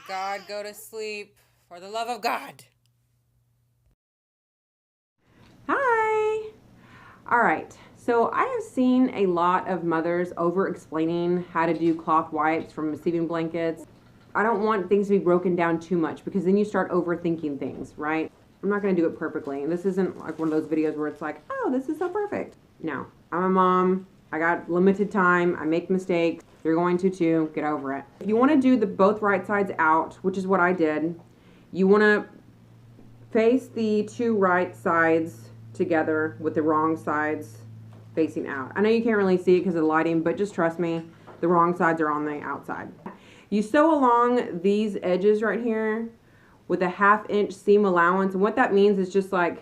God, go to sleep. For the love of God. Hi. All right. So I have seen a lot of mothers over-explaining how to do cloth wipes from receiving blankets. I don't want things to be broken down too much because then you start overthinking things, right? I'm not going to do it perfectly. This isn't like one of those videos where it's like, oh, this is so perfect. No, I'm a mom. I got limited time. I make mistakes. You're going to too. Get over it. If you want to do the both right sides out, which is what I did, you want to face the two right sides together with the wrong sides facing out. I know you can't really see it because of the lighting, but just trust me, the wrong sides are on the outside. You sew along these edges right here with a 1/2 inch seam allowance, and what that means is just like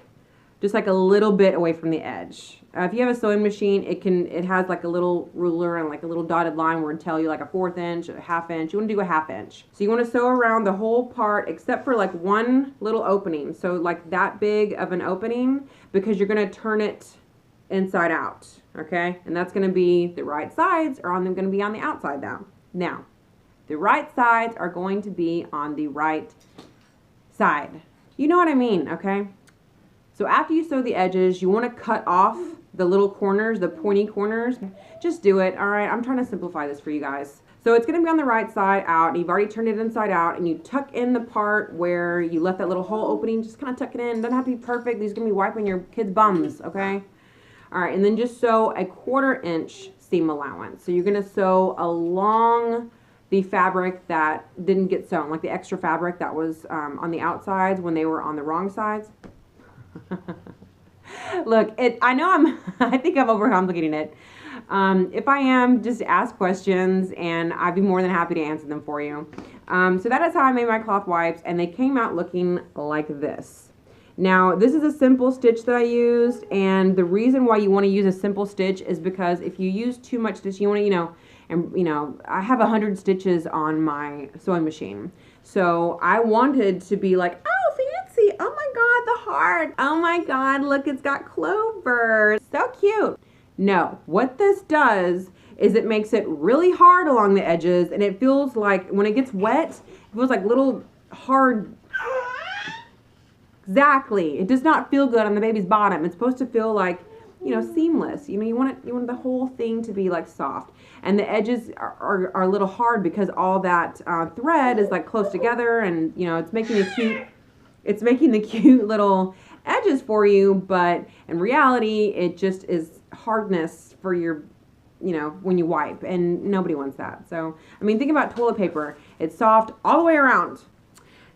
a little bit away from the edge. If you have a sewing machine, it has like a little ruler and like a little dotted line where it tell you like a 1/4 inch, a 1/2 inch. You want to do a 1/2 inch. So you want to sew around the whole part except for like one little opening. So like that big of an opening, because you're going to turn it inside out. Okay. And that's going to be the right sides are going to be on the outside now. Now, the right sides are going to be on the right side. You know what I mean, okay? So after you sew the edges, you want to cut off the little corners, the pointy corners. Just do it, all right? I'm trying to simplify this for you guys. So it's going to be on the right side out, and you've already turned it inside out, and you tuck in the part where you left that little hole opening. Just kind of tuck it in. It doesn't have to be perfect. These are going to be wiping your kids' bums, okay? All right, and then just sew a 1/4 inch seam allowance. So you're going to sew along the fabric that didn't get sewn, like the extra fabric that was on the outsides when they were on the wrong sides. Look, I know I think I'm overcomplicating it. If I am, just ask questions and I'd be more than happy to answer them for you. So that is how I made my cloth wipes, and they came out looking like this. Now, this is a simple stitch that I used, and the reason why you want to use a simple stitch is because if you use too much stitch, you want to, I have 100 stitches on my sewing machine. So I wanted to be like, oh, fancy. Oh my God, the heart. Oh my God, look, it's got clover. So cute. No, what this does is it makes it really hard along the edges, and it feels like when it gets wet, it feels like little hard. Exactly. It does not feel good on the baby's bottom. It's supposed to feel like, seamless. You want the whole thing to be like soft. And the edges are a little hard because all that thread is like close together, and it's making the cute little edges for you, but in reality it just is hardness for your when you wipe, and nobody wants that. So think about toilet paper. It's soft all the way around.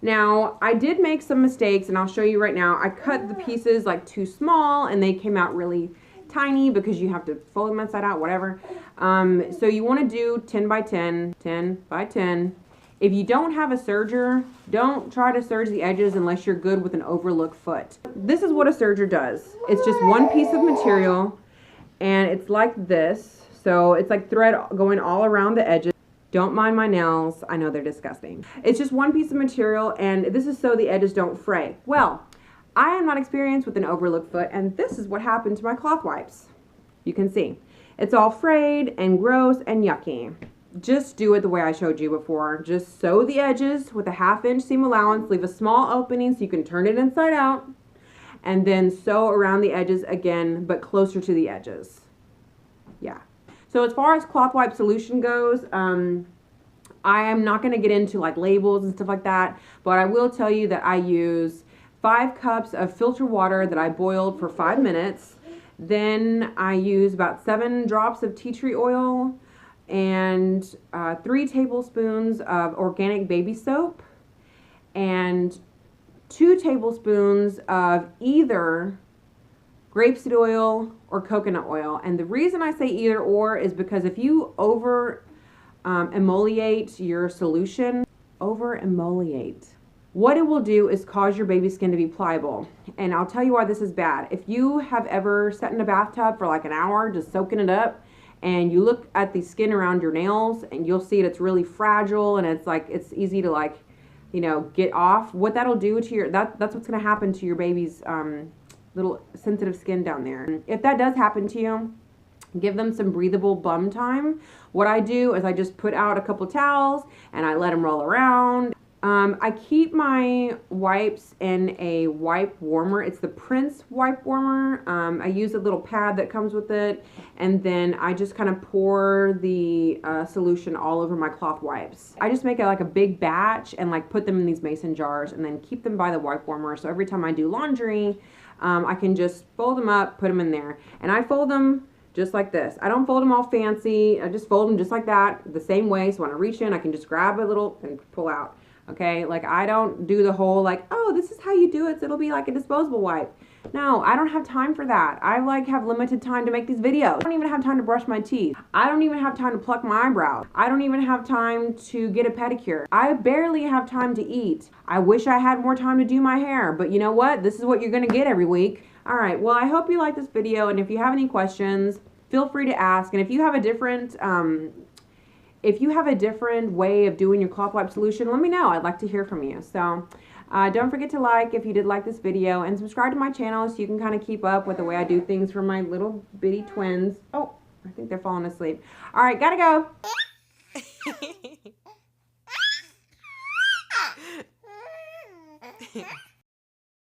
Now, I did make some mistakes, and I'll show you right now. I cut the pieces like too small, and they came out really tiny because you have to fold them inside out, whatever. So you want to do 10 by 10, 10 by 10. If you don't have a serger, don't try to serge the edges unless you're good with an overlook foot. This is what a serger does. It's just one piece of material, and it's like this. So it's like thread going all around the edges. Don't mind my nails. I know they're disgusting. It's just one piece of material, and this is so the edges don't fray. Well, I am not experienced with an overlook foot, and this is what happened to my cloth wipes. You can see. It's all frayed and gross and yucky. Just do it the way I showed you before. Just sew the edges with a 1/2 inch seam allowance. Leave a small opening so you can turn it inside out, and then sew around the edges again, but closer to the edges. Yeah. So as far as cloth wipe solution goes, I am not going to get into like labels and stuff like that, but I will tell you that I use 5 cups of filtered water that I boiled for 5 minutes. Then I use about 7 drops of tea tree oil and 3 tablespoons of organic baby soap and 2 tablespoons of either grapeseed oil or coconut oil. And the reason I say either or is because if you over emoliate your solution, what it will do is cause your baby's skin to be pliable. And I'll tell you why this is bad. If you have ever sat in a bathtub for like an hour just soaking it up, and you look at the skin around your nails, and you'll see it's really fragile, and it's easy to get off. What that'll do to your that's what's going to happen to your baby's little sensitive skin down there. If that does happen to you, give them some breathable bum time. What I do is I just put out a couple towels and I let them roll around. I keep my wipes in a wipe warmer. It's the Prince wipe warmer. I use a little pad that comes with it, and then I just kind of pour the solution all over my cloth wipes. I just make it like a big batch and like put them in these mason jars and then keep them by the wipe warmer. So every time I do laundry, I can just fold them up, put them in there. And I fold them just like this. I don't fold them all fancy. I just fold them just like that, the same way. So when I reach in, I can just grab a little and pull out. Okay, like I don't do the whole like, oh, this is how you do it, so it'll be like a disposable wipe. No, I don't have time for that. I like have limited time to make these videos. I don't even have time to brush my teeth. I don't even have time to pluck my eyebrows. I don't even have time to get a pedicure. I barely have time to eat. I wish I had more time to do my hair, but you know what? This is what you're gonna get every week. All right, well, I hope you like this video, and if you have any questions, feel free to ask. And if you have a different way of doing your cloth wipe solution, let me know. I'd like to hear from you. So don't forget to like if you did like this video, and subscribe to my channel so you can kind of keep up with the way I do things for my little bitty twins. Oh, I think they're falling asleep. All right, gotta go.